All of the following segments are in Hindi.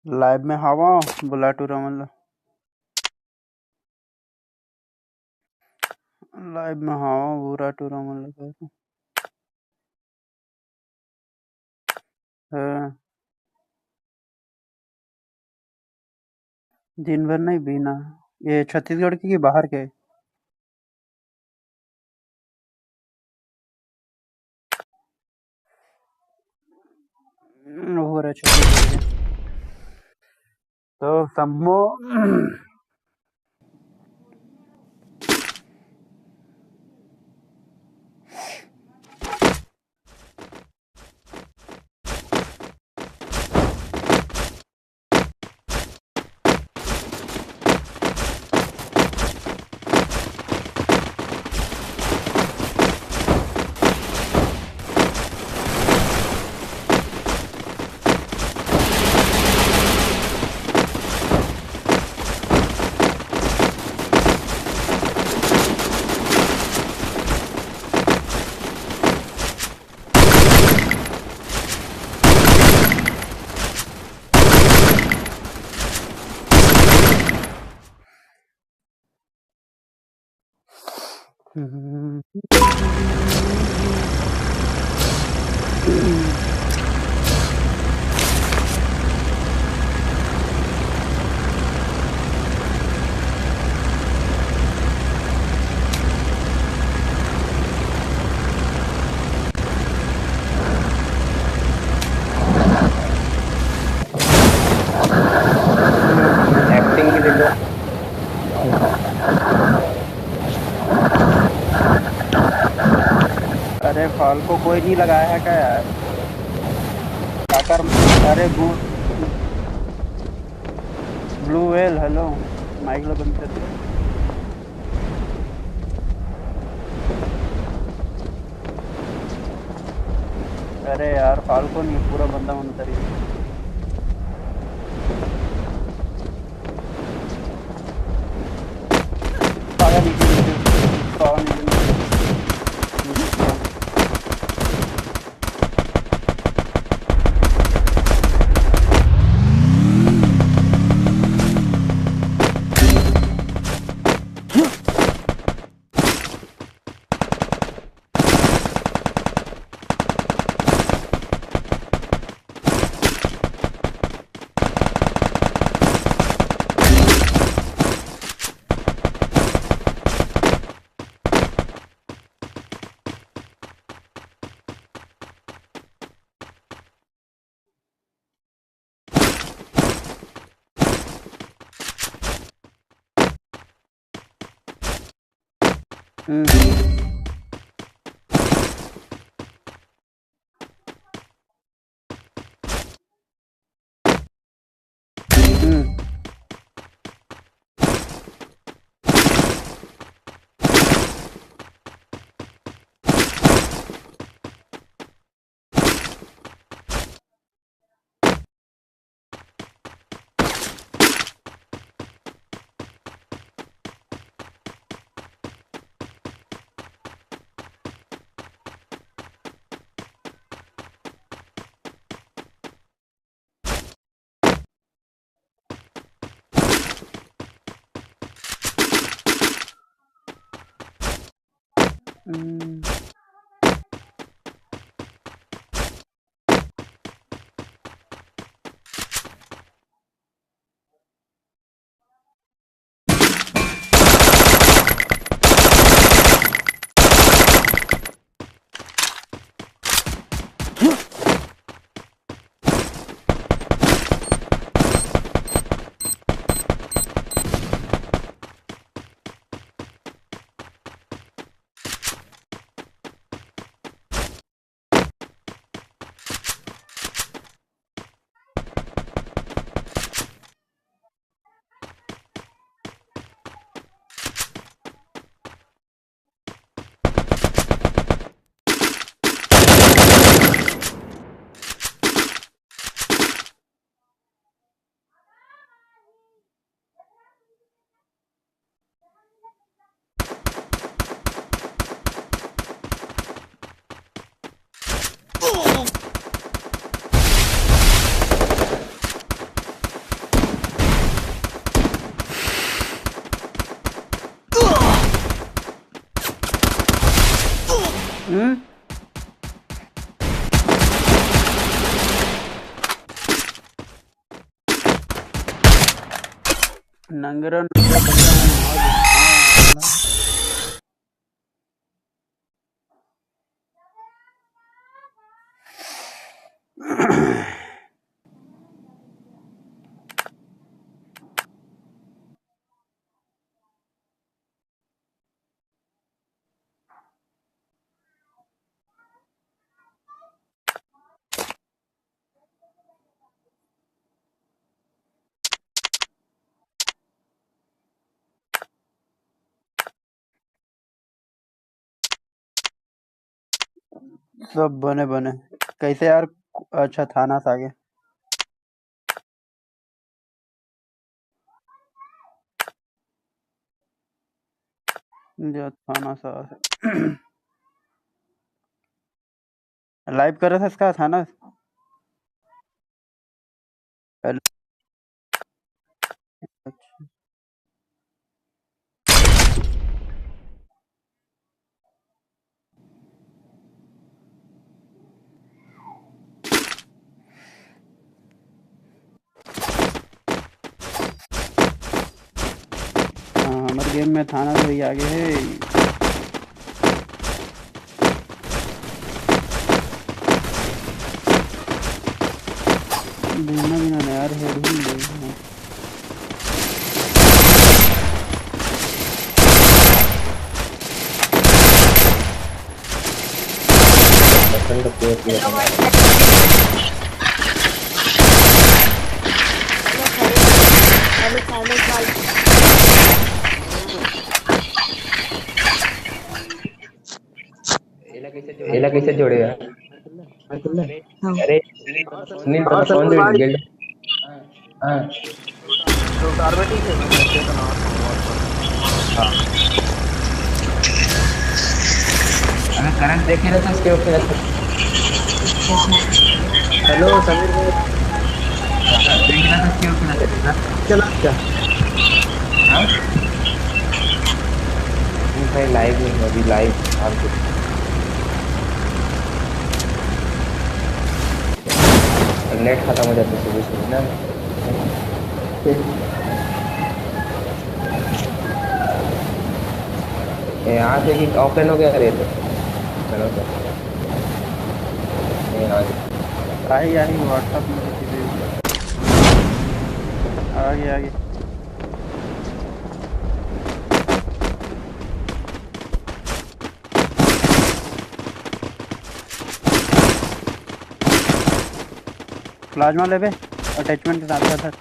लाइव में हवा बुलाटू रमल लाइव में हवा बुलाटू रमल दिन भर नहीं बीना। ये छत्तीसगढ़ की कि बाहर के? हो रहा छत्तीसगढ़ के तो सम्मो एक्टिंग की देखो। अरे फॉल को कोई नहीं लगाया है क्या यार? अरे ब्लू वेल हेलो माइक लो बंद कर दे। अरे यार फाल्को नहीं पूरा बंदा मंतर ही आया नीचे नीचे आया नीचे हम्म नंगरा नंगरा बंदा है। सब बने बने कैसे यार। अच्छा थाना से आगे जो थाना से आगे लाइव कर रहा था इसका थाना। अच्छा हाँ हमारे गेम में थाना से ही आगे है। बिना बिना यार हेड ही नहीं। प्रचंड तेज किया था। एला कैसे जोड़ेगा? अरे सुनील तो कौन जोड़ गिल्ड? हाँ हाँ अगर करंट देखे ना तो उसके ऊपर हेलो समीर भाई, देखना तो उसके ऊपर चला क्या? हाँ भाई लाइव नहीं है, अभी लाइव आप नेट खत्म हो जाता है सुबह सुबह ना। यहाँ से कि ऑफलाइन हो गया रे तो चलो तो आई आई व्हाट्सएप में किसी भी आगे आगे प्लाज्मा ले बे अटैचमेंट के साथ साथ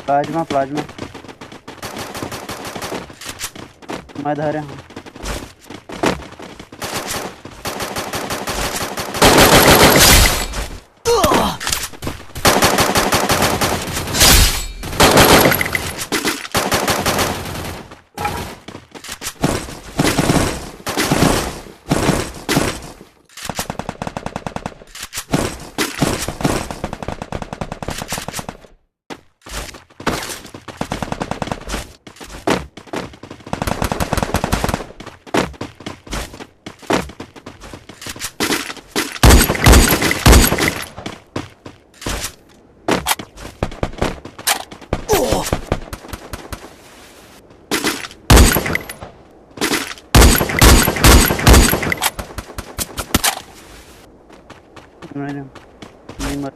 प्लाज्मा प्लाज्मा मैं धरे हूँ। नहीं मर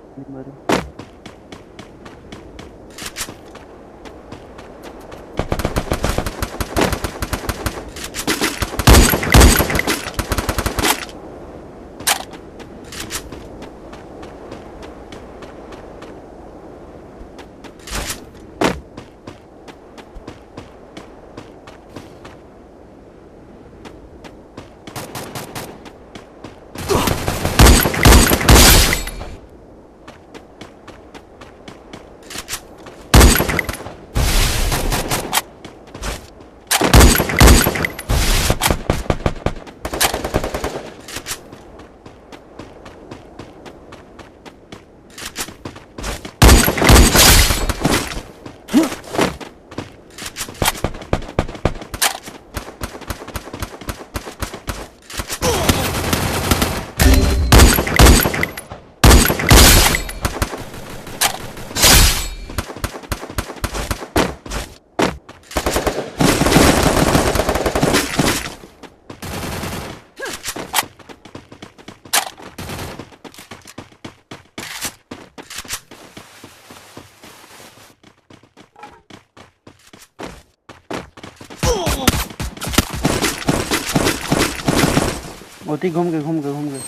ओती घूम के घूम के घूम के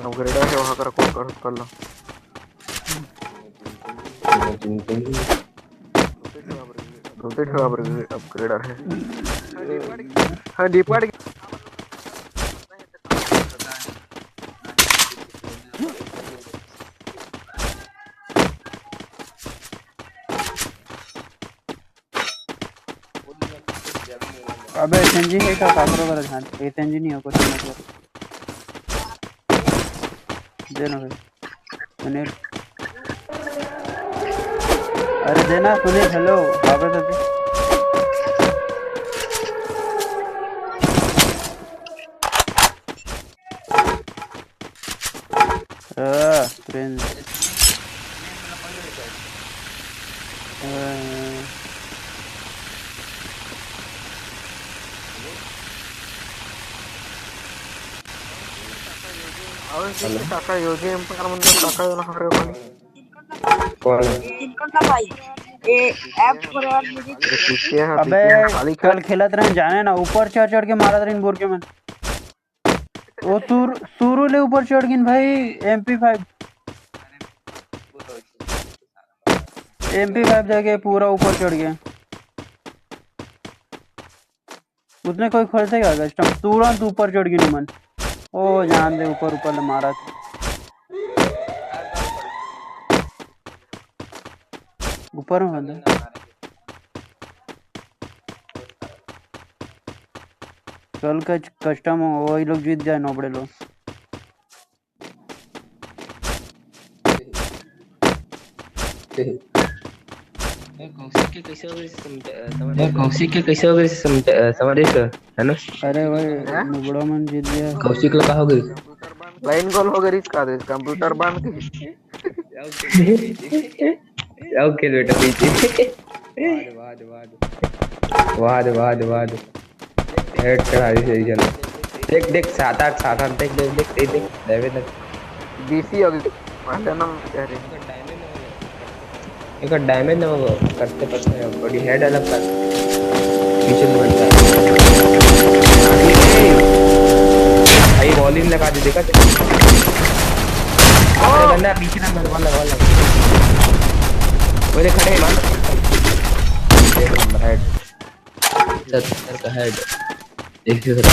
अपग्रेड है वहां कर कॉल कर लो। रोटेट है अपग्रेडर है। हां डिपार्ट अबे एसएनजी है का काकरो कर ध्यान एसएनजी नहीं हो कुछ मतलब देना भाई सुनील अरे देना सुनील हेलो वापस अभी प्रिंस काका योगी एम्पायर म्हणजे काका येऊन हरे कोणी कौन इनका भाई ये ऐप फॉरवर्ड मुझे पीछे है अबे खाली कल खेलत रहे जाने ना ऊपर चढ़ चढ़ के मारा था इन बोर के मन वो सुरू ले ऊपर चढ़ गिन भाई MP5 जाके पूरा ऊपर चढ़ गया उसने कोई खोलते क्या कस्टम तुरंत ऊपर चढ़ गई मन ओ जान दे ऊपर ऊपर मारा ऊपर में बंदा कल का कस्टम वही लोग जीत जाए नोबड़े लोग कौशिक के कैसे हो गए समरेश है ना अरे भाई नोबड़ा मन जीत गया कौशिक लोग कहा हो गई लाइन कॉल हो गई इसका दे कंप्यूटर बंद की जाओ खेल बेटा पीछे वाद हेड चढ़ा दी सही जन देख 7-8 देख डेविड बीसी हो गई पहले नाम कह रहे एक डैमेज ना वो करते बॉडी हेड अलग कर पीछे तो बनता है भाई वॉल्यूम लगा दे देखा अरे बंदा पीछे ना मेरे वाला वो देख खड़े मान हेड 70 का हेड 170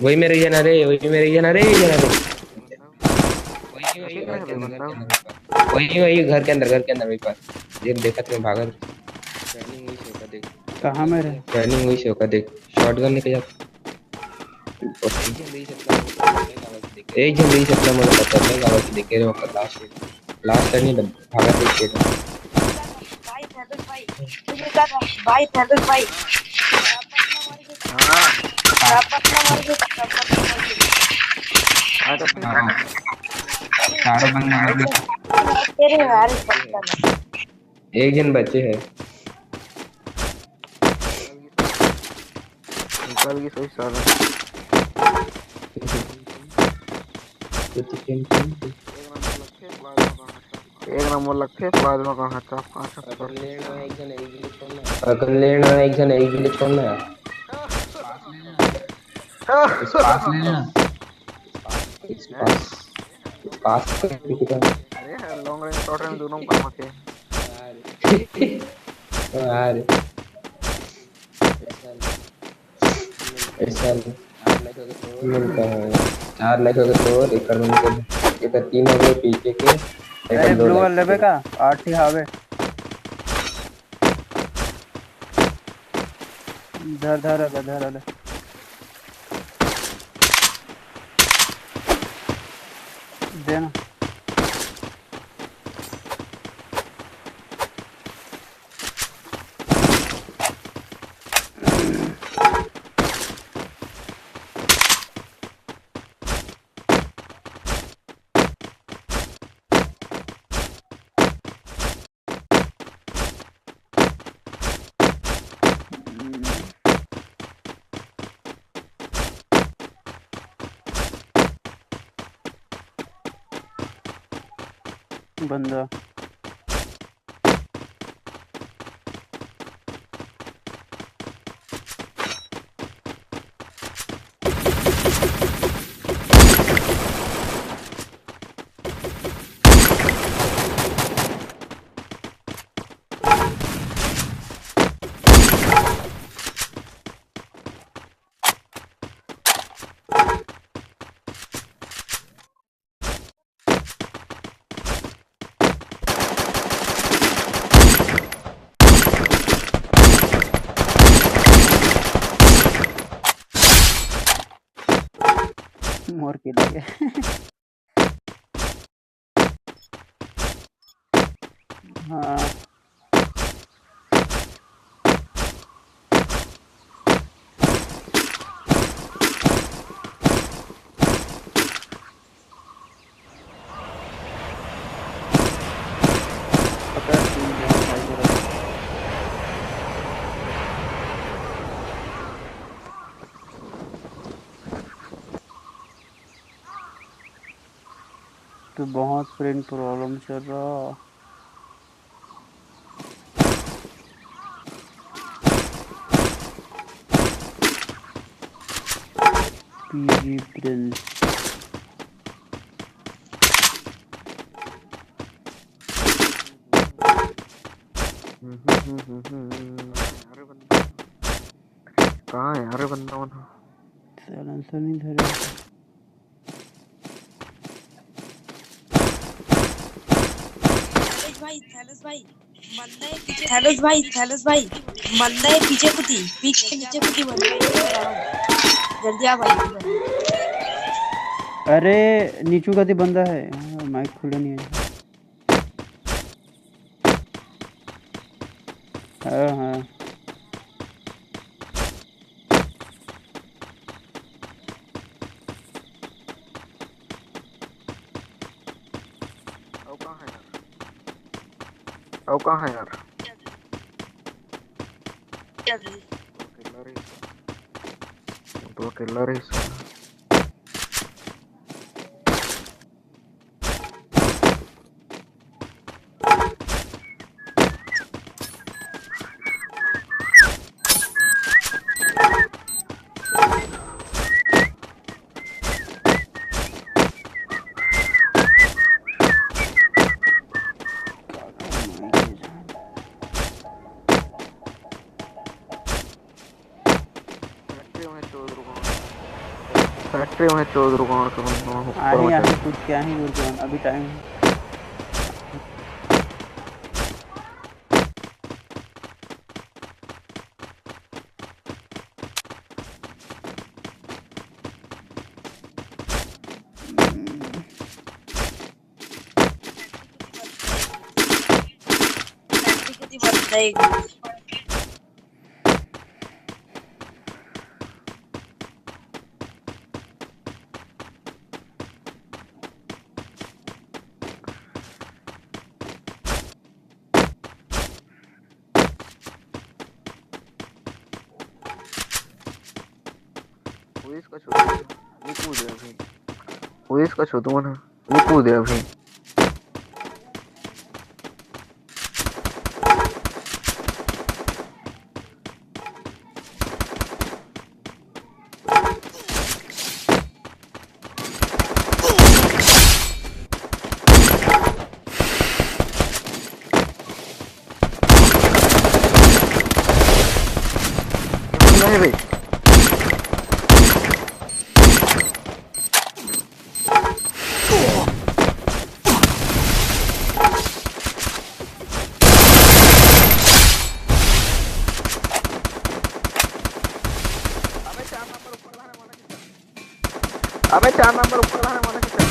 वही मेरे ये ना रे वही घर के अंदर वही पास ये देखा तुम्हें भागा ट्रेनिंग हुई से देख कहां में रे ट्रेनिंग हुई से देख शॉटगन लेके जा एक जन नहीं सकता मुझे पता है आवाज देख रहे हो लास्ट नहीं भागा देख के भाई थैंक्स भाई हां चारों बंदे तेरे यार एक जन बच्चे है निकल गई सही सारा एक नंबर लखे प्लाज्मा का हाथ अगर लेना एक जन एक गिले छोड़ना है पास ले लेना पास अरे लॉन्ग रेंज शॉर्ट रेंज दोनों काम आते हैं यार ऐसा मिलता है 4 लाख अगर तो एक कर में ये तो 3 हो गए पीछे के अरे ब्लू वाले लेबे का 8 ही हावे धर देना बंदा मोर के लिए हाँ पता है तुम बहुत भाई को रख- तो बहुत फ्रेंड प्रॉब्लम चल रहा पीजी प्रिंस अरे बंदा कहाँ है? अरे बंदा वहाँ साइलेंसर नहीं धरे थैलस भाई बंदा है पीछे नीचे कुदी बंदा है जल्दी आ भाई अरे नीचू का दी बंदा है हाँ, माइक खुले नहीं है हाँ हाँ अब कहाँ है यार? अब कहाँ है यार? तो अकेला रही साला। फैक्ट्री में चौध दुकान का बंदा ऊपर आही में आही कुछ क्या ही गुरु अभी टाइम है पुलिस का छोटू ये कूद है अभी पुलिस का छोटू ना ये कूद है अभी नहीं भाई अबे 4 नंबर ऊपर लाने वाला कितना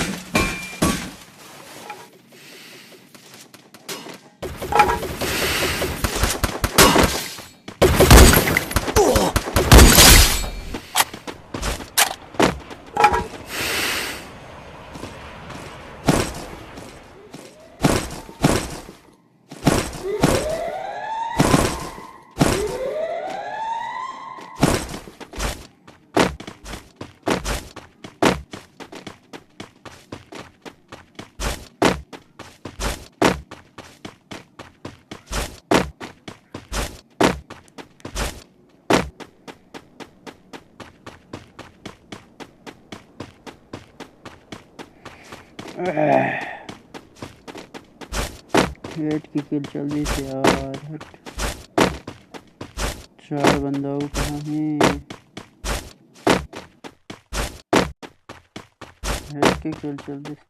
वेट की किल जल्दी से यार। हट। 4 बंदा वो कहाँ है? वेट की किल जल्दी से।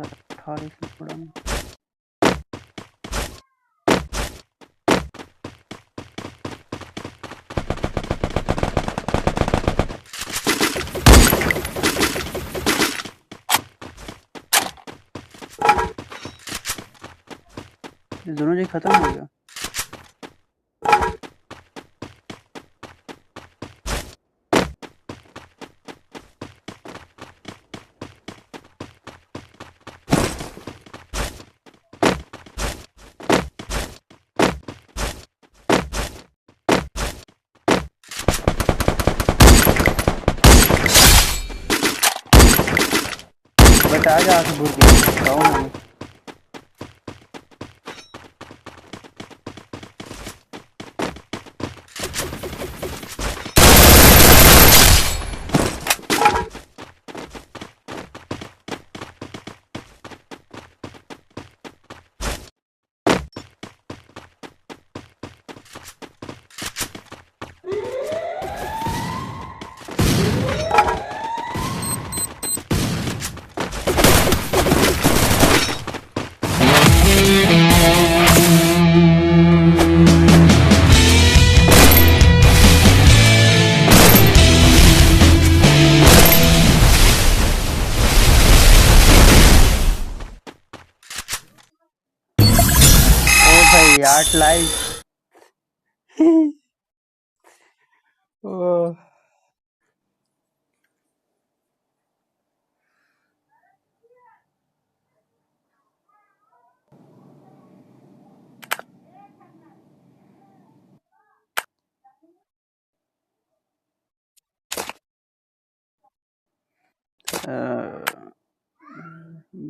18 से पड़ा मैं। ये दोनों जी खत्म हो गया। बता जा के बुर के बताओ ना। ओ भाई 8 लाइक। ओ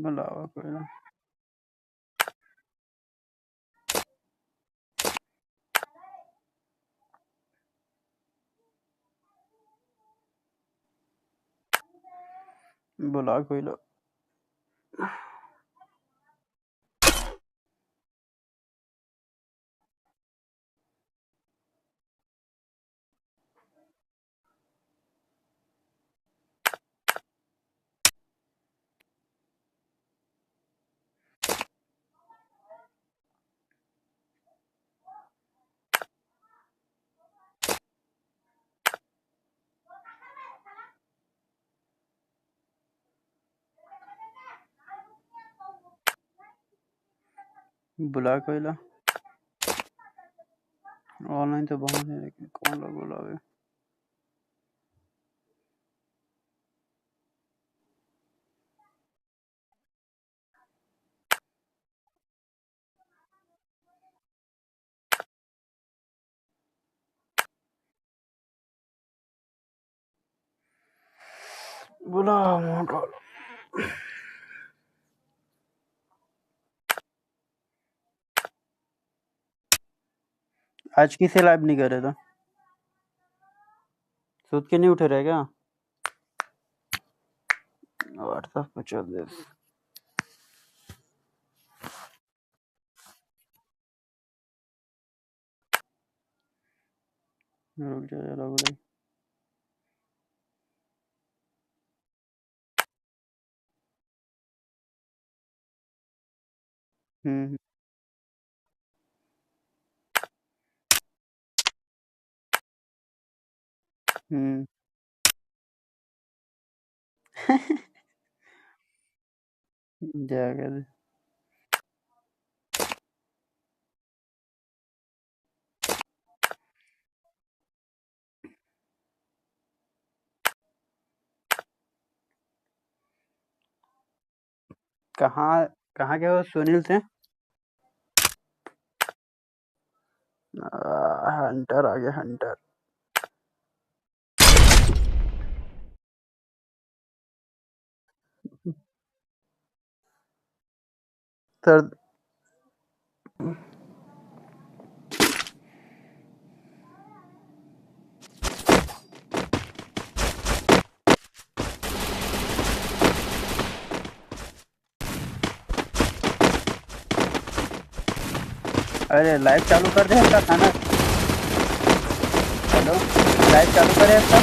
बुलावा कोई ना। बुला कोई लो। बुला कोई ला। ऑनलाइन तो बहुत है लेकिन कौन लोग बुलावे। बुला मोटो। आज किसे लाइव नहीं कर रहे था? सूद के नहीं उठे रहे क्या? व्हाट्सएप पे चल दे। रुक जा जरा बड़े। हम्म हम्म। जाकर कहाँ कहाँ गए हो सुनील से? हंटर आ गया हंटर। सर अरे लाइव चालू कर दे इसका खाना। हेलो, लाइव चालू करे इसका।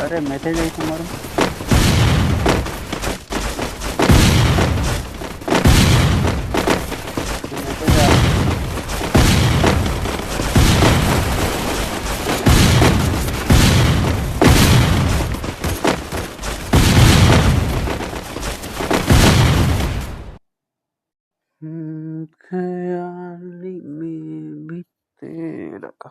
अरे मैसेज आई तुम्हारा। मैसेज आ ख्याली में भी तेरा का।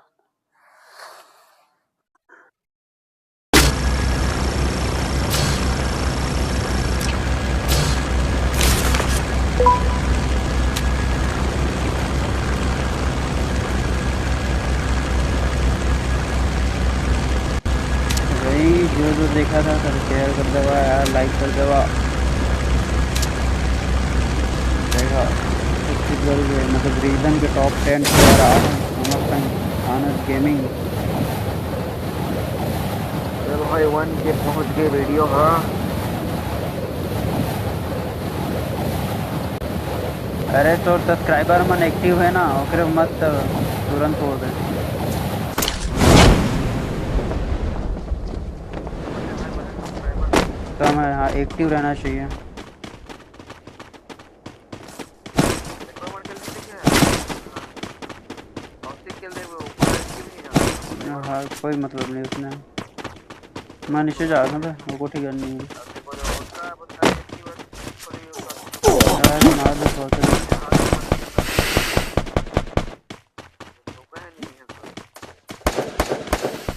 भाई जो देखा था सर शेयर कर देवा यार, लाइक कर देवा। देखा मतलब रीजन के टॉप 10 प्लेयर आ आनस गेमिंग। चलो भाई 1 के पहुंच गए वीडियो। हाँ अरे तो सब्सक्राइबर मन एक्टिव है ना, ओकरे मत तुरंत छोड़ दे। तो हमें हाँ एक्टिव रहना चाहिए। हाँ कोई मतलब नहीं उसने। मैं नीचे जा रहा था, वो कोठी करनी है। अरे मार दे थोड़ा सा।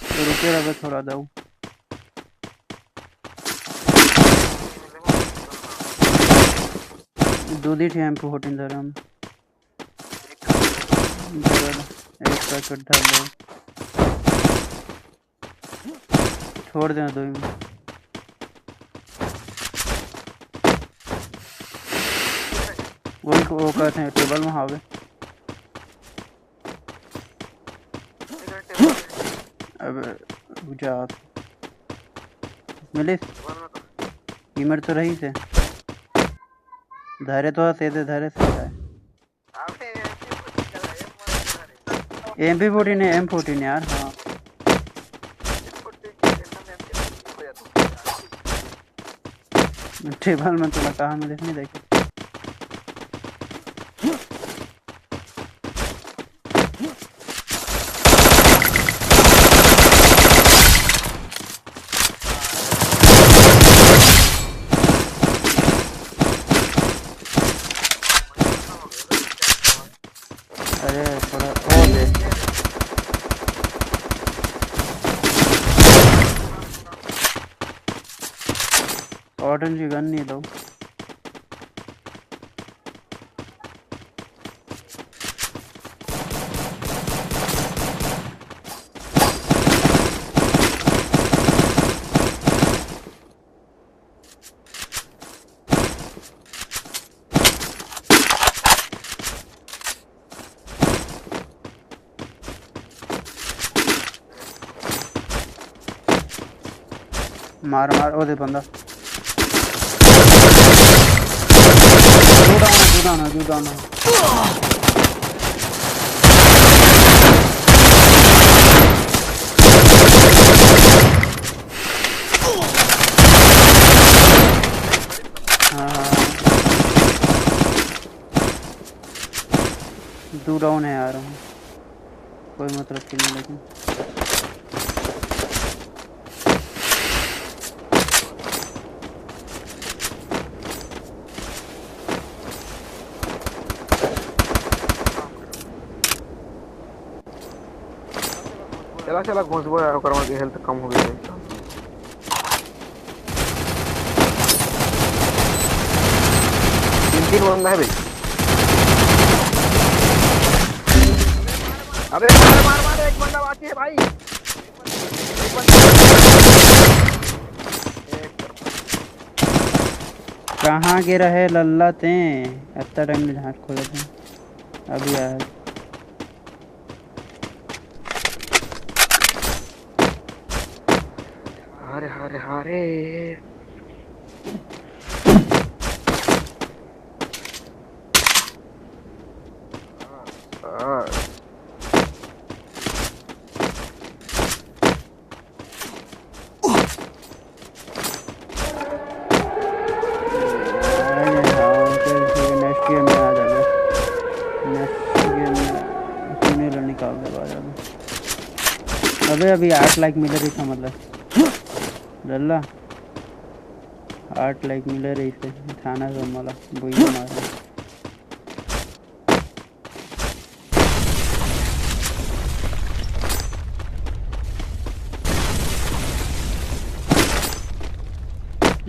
तो रुके रहे थोड़ा दो। दूध ही थे एम 14 धर हम। एक पैकेट डाल दो, छोड़ देना 2 में। वही वो कहते हैं टेबल में हावे। अब जा मिले कीमर तो रही से धारे तो सीधे धारे से है। MP14 है, M14 यार। हाँ टेबल में तो कहा मिले नहीं देखे। अरे थोड़ा और दे। ऑर्डन की गन नहीं दो। मार मार ओ दे बंदा। दू डाउन है। दो डाउन है यार, कोई मतलब की नहीं। लेकिन चला चला घुसबो यार, ओकर के हेल्थ कम हो गई है। 3 बंदा है भाई। अबे मार मार मार, एक बंदा बाकी है भाई। एक बंदा कहाँ गिरा है लल्ला ते? इतना टाइम में झाँट खोले थे, अभी आया। हारे हारे हारे। अबे अभी 8 लाख मिल रही था मतलब लल्ला 8 लाख मिल रही थे थाना से मला बोई मार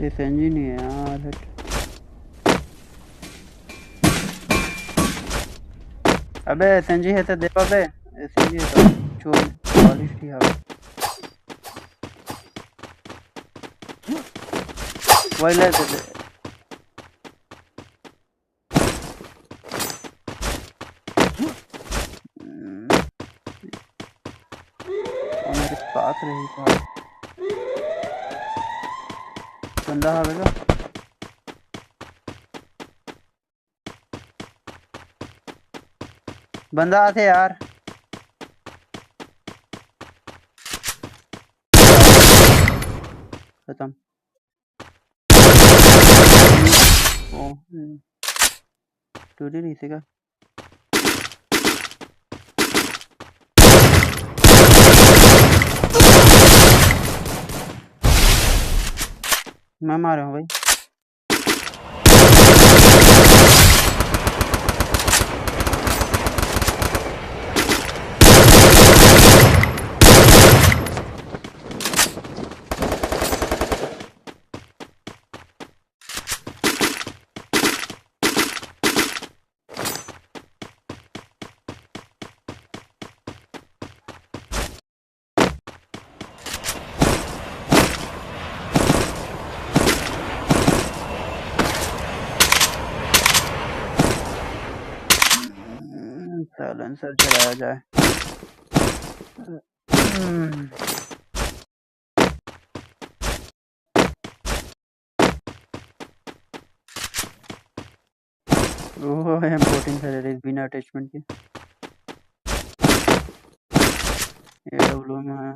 ये संजी नहीं है यार अबे संजी है तो दे अबे संजी है तो चोर पॉलिश थी अब वही ले दे मेरे पास रही था बंदा आवेगा बंदा आते यार खत्म ओ टूटी नहीं सीखा मैं मारा हूँ भाई साइलेंसर चलाया जाए ओह M14 से बिना अटैचमेंट के AW में है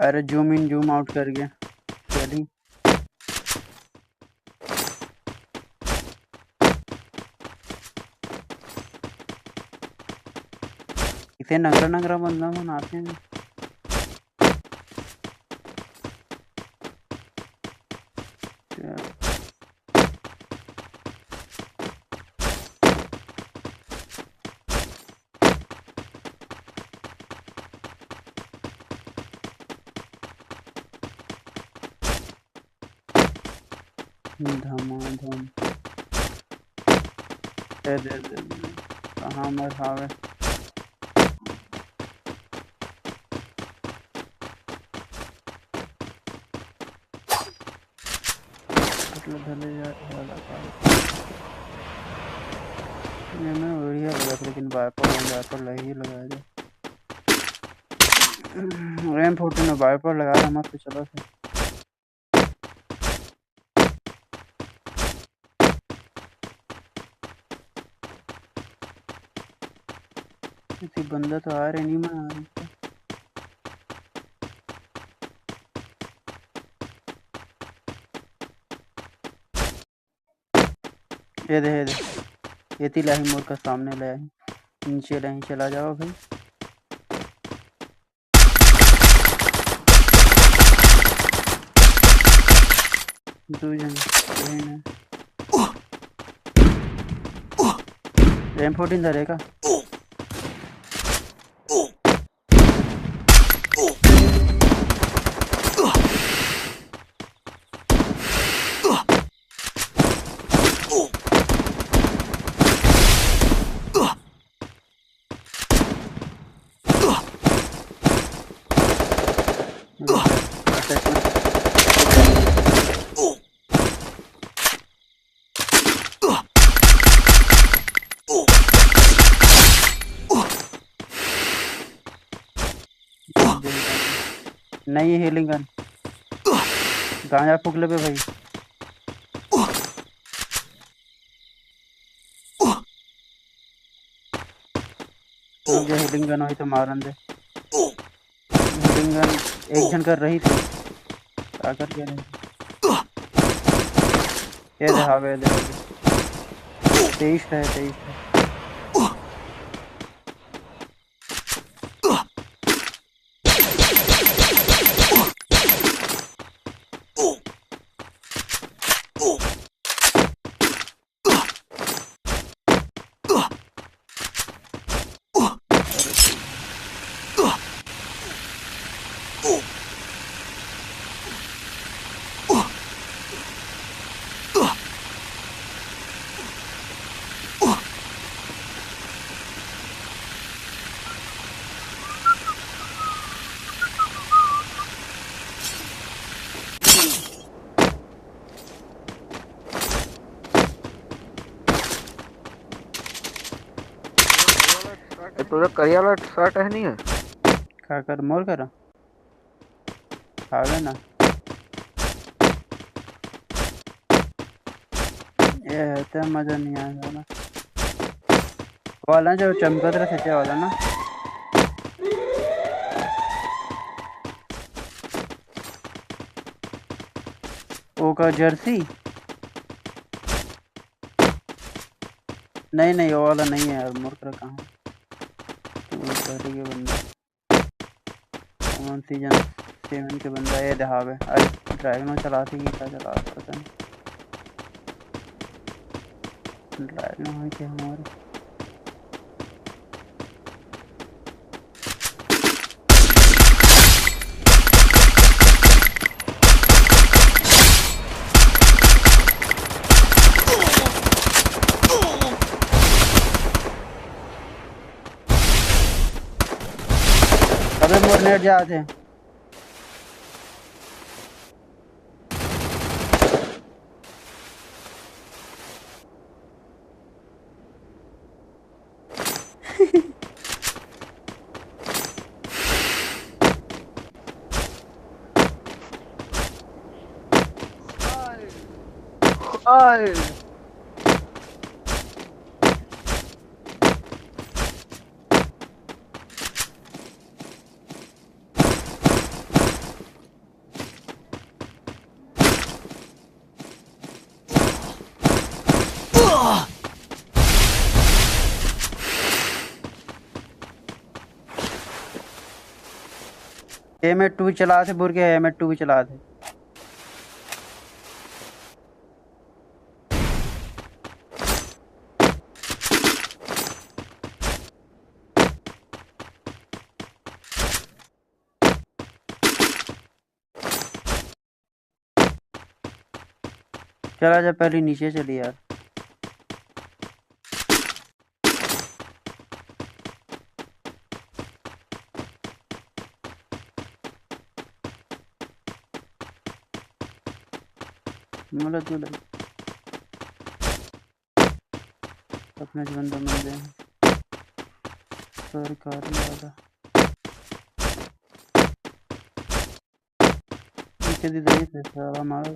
अरे जूम इन जूम आउट कर गया चली इसे नगरा नगरा बंदा बनाते हैं धमाधम दे कहाँ मर हावे धले ये मैं बढ़िया लगा था लेकिन वाइपर लगी लगाया जाए M14 में वाइपर लगा रहा मत तो चलो से किसी बंदा तो आ रहे नहीं मैं आ रहा ये दे ये ती लाही मोर का सामने ले नीचे लाही चला जाओ भाई दो जन M14 धरेगा नहीं हीलिंग गन गांजा फूक ले भाई मुझे हीलिंग गन हुई तो मारन दे हीलिंग गन एक जन कर रही थी क्या कर रही ये दे हावे दे 23 है तुझे करिया वाला शर्ट है नहीं है? खा कर मोर करा खावे ना ये है तो मजा नहीं आएगा ना वाला जो चमकत रहे सच्चा वाला ना वो का जर्सी नहीं नहीं वो वाला नहीं है यार मोर करा कहाँ के बंदा कौन सीजन 7 के बंदा ये दहावे अरे ड्राइव में चलाती की क्या चला पता नहीं ड्राइव में क्या हमारे अबे मोर नेट जाते हैं आए एम2 भी चला थे बुर के एम2 भी चला थे चला जा पहले नीचे चली यार मतलब अपने बंदा मिल गए सरकारी वाला नीचे दी दे थे सारा मारा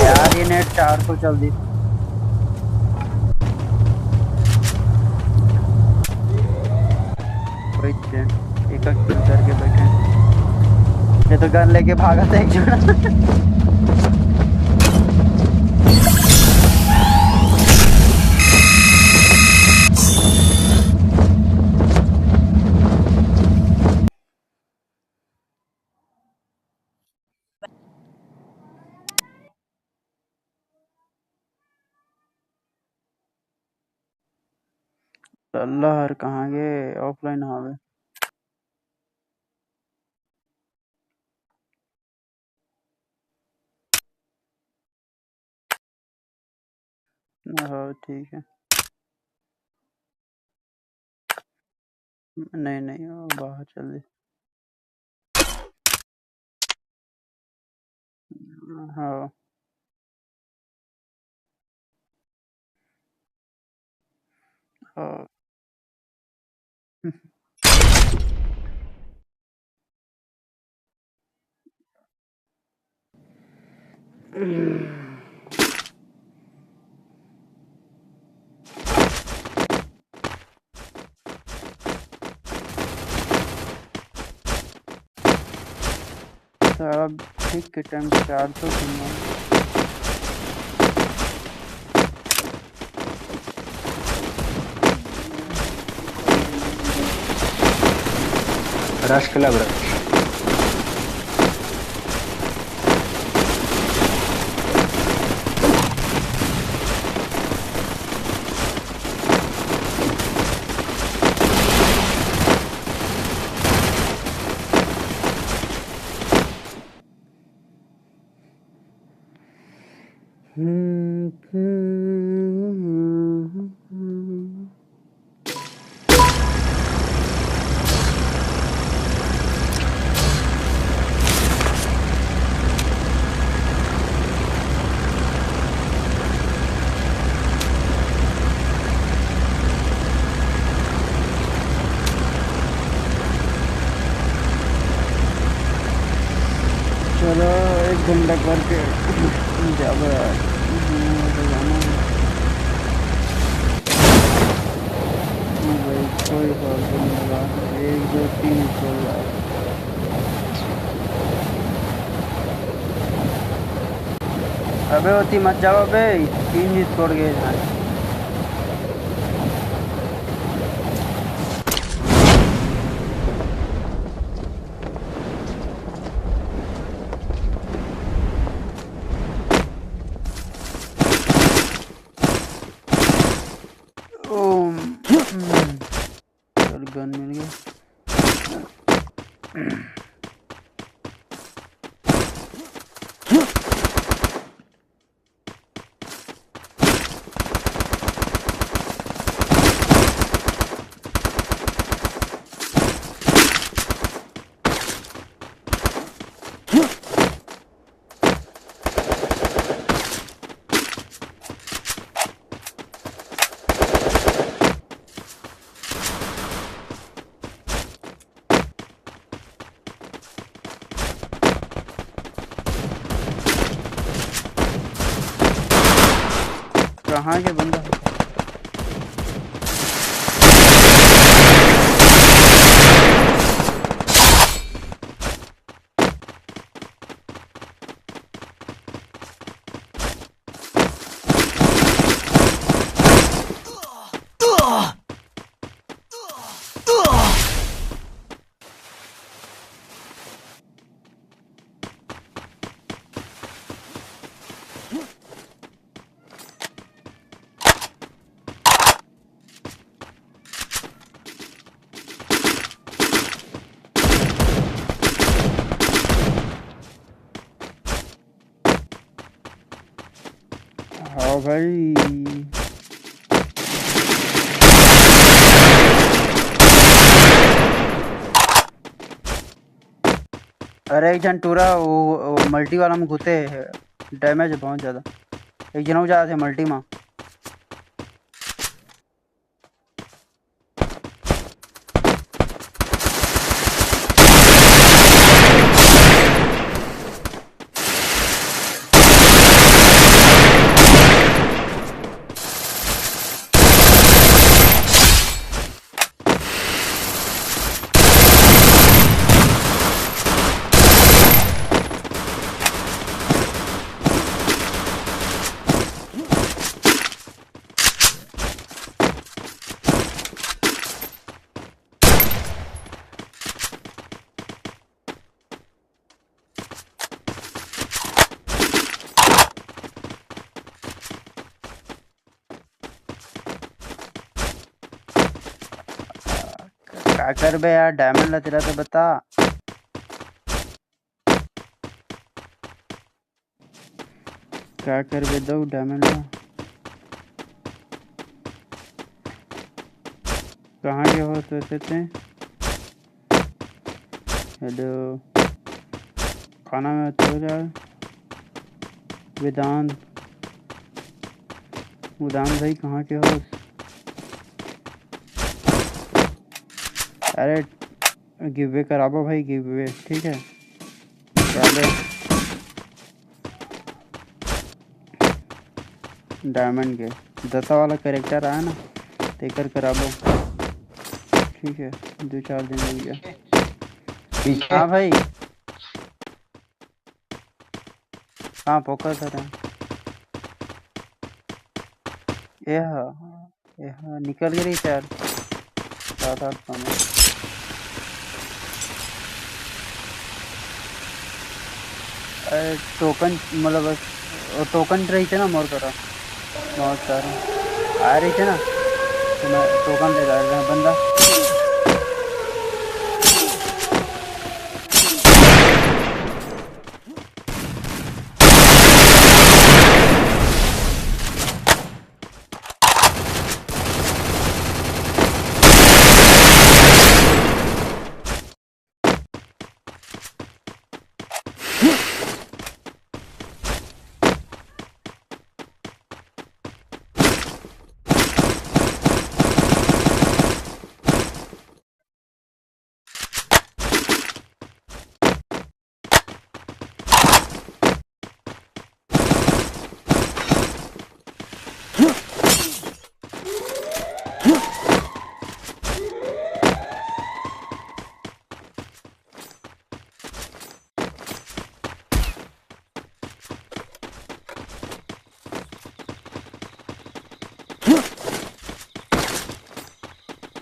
यार ये नेट 400 चल दी एक किल करके बैठे ये तो गन लेके भागा था एक जना अल्लाह हर कहाँ गए ऑफलाइन हावे हाँ ठीक है नहीं नहीं वो बाहर चल दी हाँ हाँ सारा ठीक के टाइम 400 रश क्लब रश ठंडा करके जब भाई कोई फालतू नहीं लगा 1 2 3 खोल रहा अबे होती मत जाओ अबे 3 ही छोड़ गए यहाँ चल गन मिल गया कहाँ के बंदा हाँ भाई अरे एक जन टूरा वो मल्टी वाला में घुसे डैमेज है बहुत ज़्यादा एक जन जा थे मल्टी में क्या कर बे यार डायमंड ला तेरा तो बता क्या कर बे दो डायमंड ला कहाँ के हो सोचते थे हेलो खाना में तो यार वेदांत वेदांत भाई कहाँ के हो अरे गिव कराबो भाई गिव ठीक है चले डायमंड के 10 वाला कैरेक्टर आया ना देकर कराबो ठीक है 2-4 दिन लग गया हाँ भाई हाँ फोकस कर रहे हैं यह निकल गई 7-8 समय टोकन मतलब टोकन रही थे ना मोर करा बहुत सारे आ रही थे ना तो मैं टोकन ले जा रहा बंदा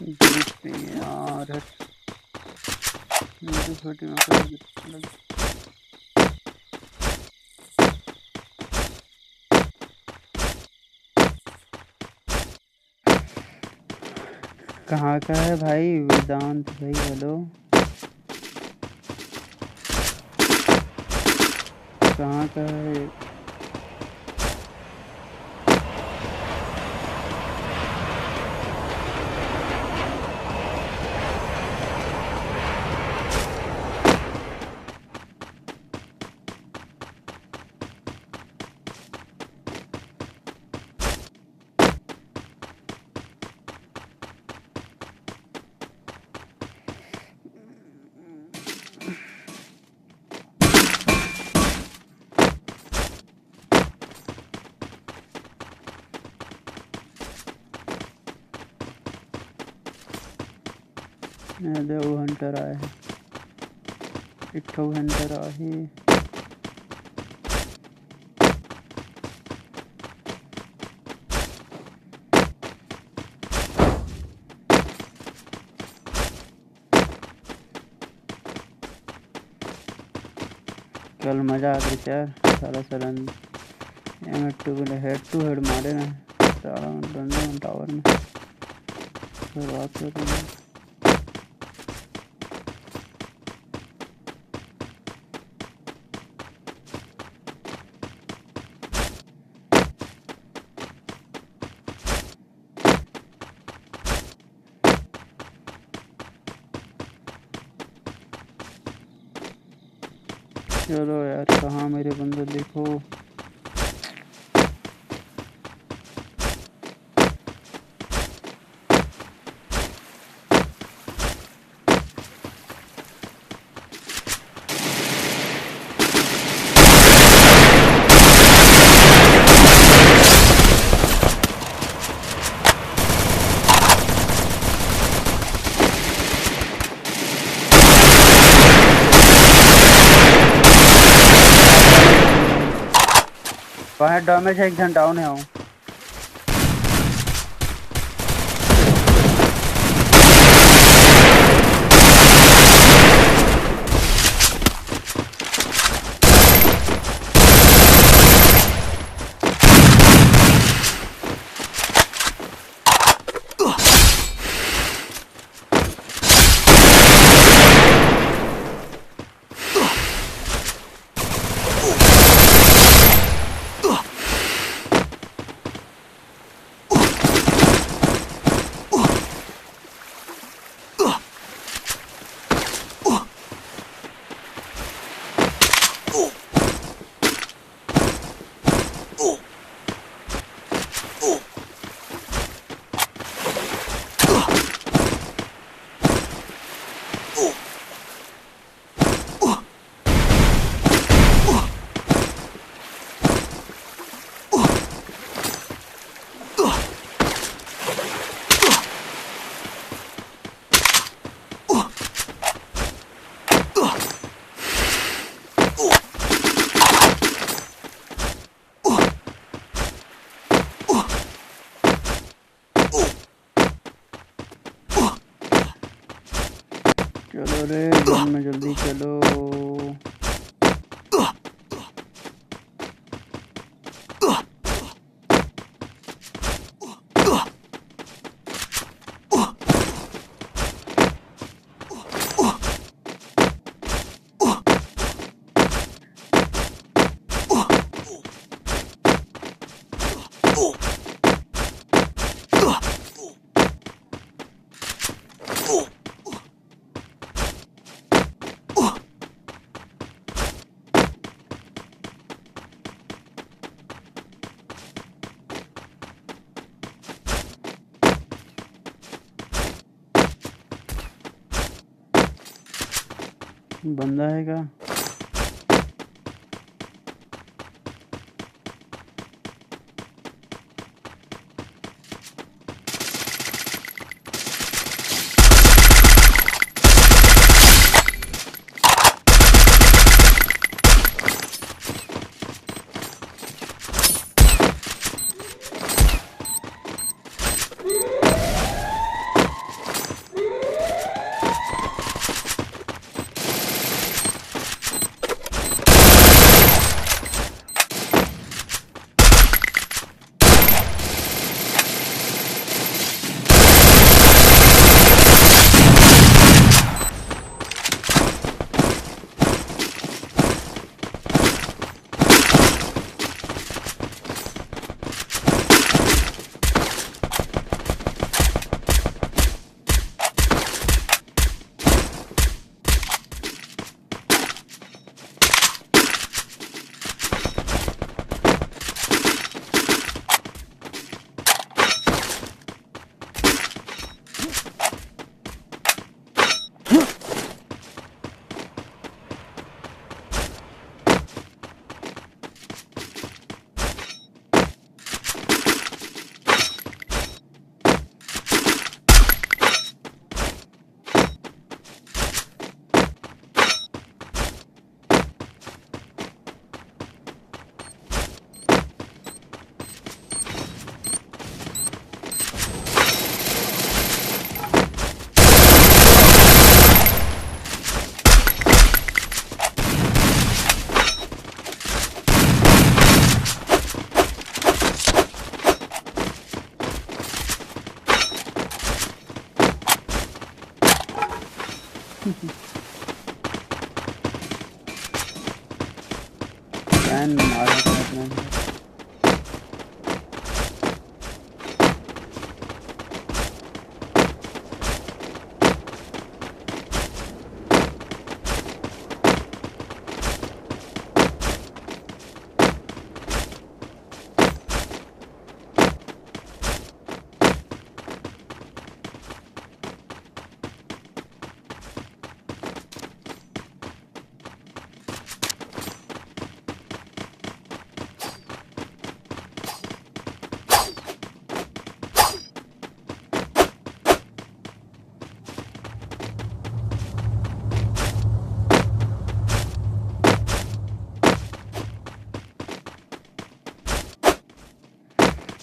ग्लिच नहीं है यार। मुझे छोटी में कोई ग्लिच लग। कहाँ का है भाई वेदांत भाई? हेलो, कहाँ का है? वो हंटर आए हैं, एक ठो हंटर आहे। कल मजा आ गई यार। सारा सलन हेड टू हेड मारे ना सारा डंडा टावर में। फिर बात करते हैं। चलो यार, कहाँ मेरे बंदे देखो। वहाँ डैमेज है, एक जन डाउन है। हूँ चलो रे गन में जल्दी चलो। बंदा है क्या? फैन मारा था अपने।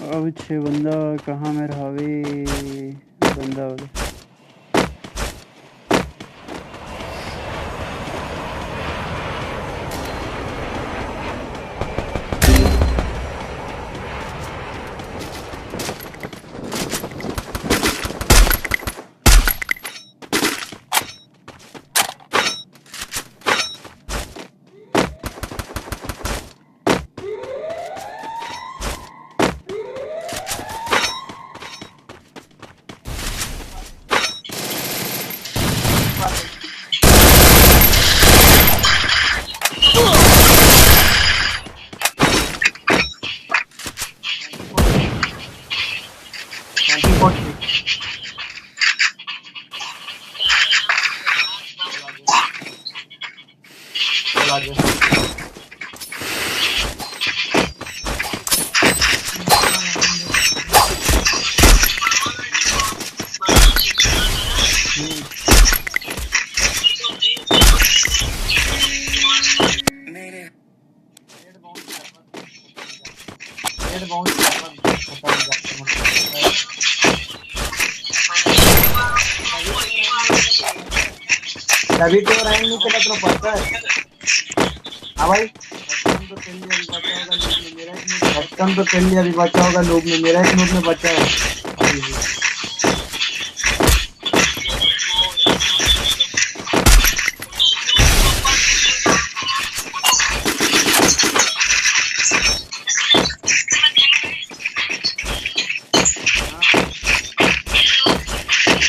अब छे बंदा कहाँ में रहावे बंदा वाले। तभी तो रैंक नहीं चला तो पता है। हाँ भाई खत्म तो कर लिया, अभी बचा होगा लोग में, मेरा एक लोग में बचा है।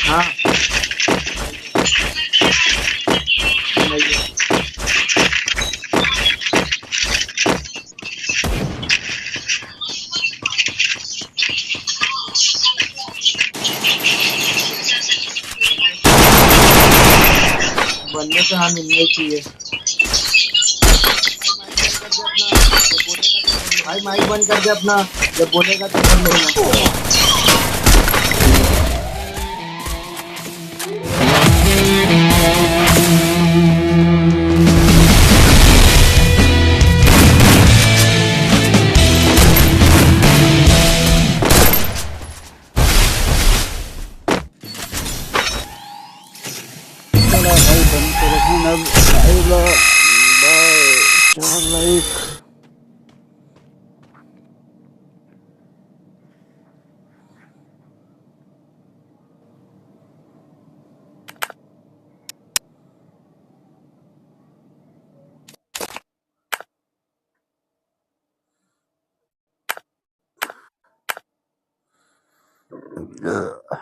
हाँ बनने से हाँ मिलना ही चाहिए भाई। माइक बंद कर दे अपना, जब बोलेगा तो कर लेना। चला भाई बंद करो फोन अब। Bye bye. 4 लाइक।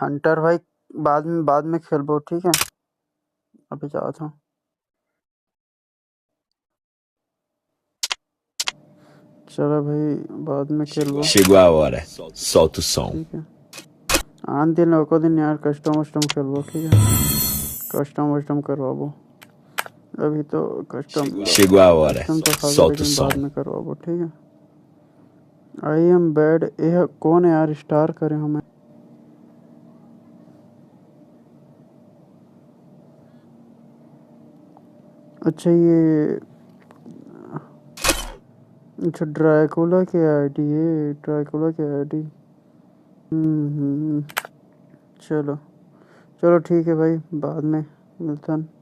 हंटर भाई बाद में खेलबो ठीक है, अभी जाता हूँ। चलो भाई बाद में खेलबो Chegou a hora. Solta o som. ठीक है। आन दिन एको दिन यार कस्टम वस्टम खेलबो ठीक है, कस्टम वस्टम करवाबो। अभी तो custom Chegou a hora. Custom तो खा Solta o लेकिन बाद som. में करवाबो ठीक है। I am bad. यह कौन है यार, स्टार करे हमें। अच्छा ये अच्छा ड्रैकुला की आईडी है, ड्रैकुला की आईडी। चलो चलो ठीक है भाई बाद में मिलता है।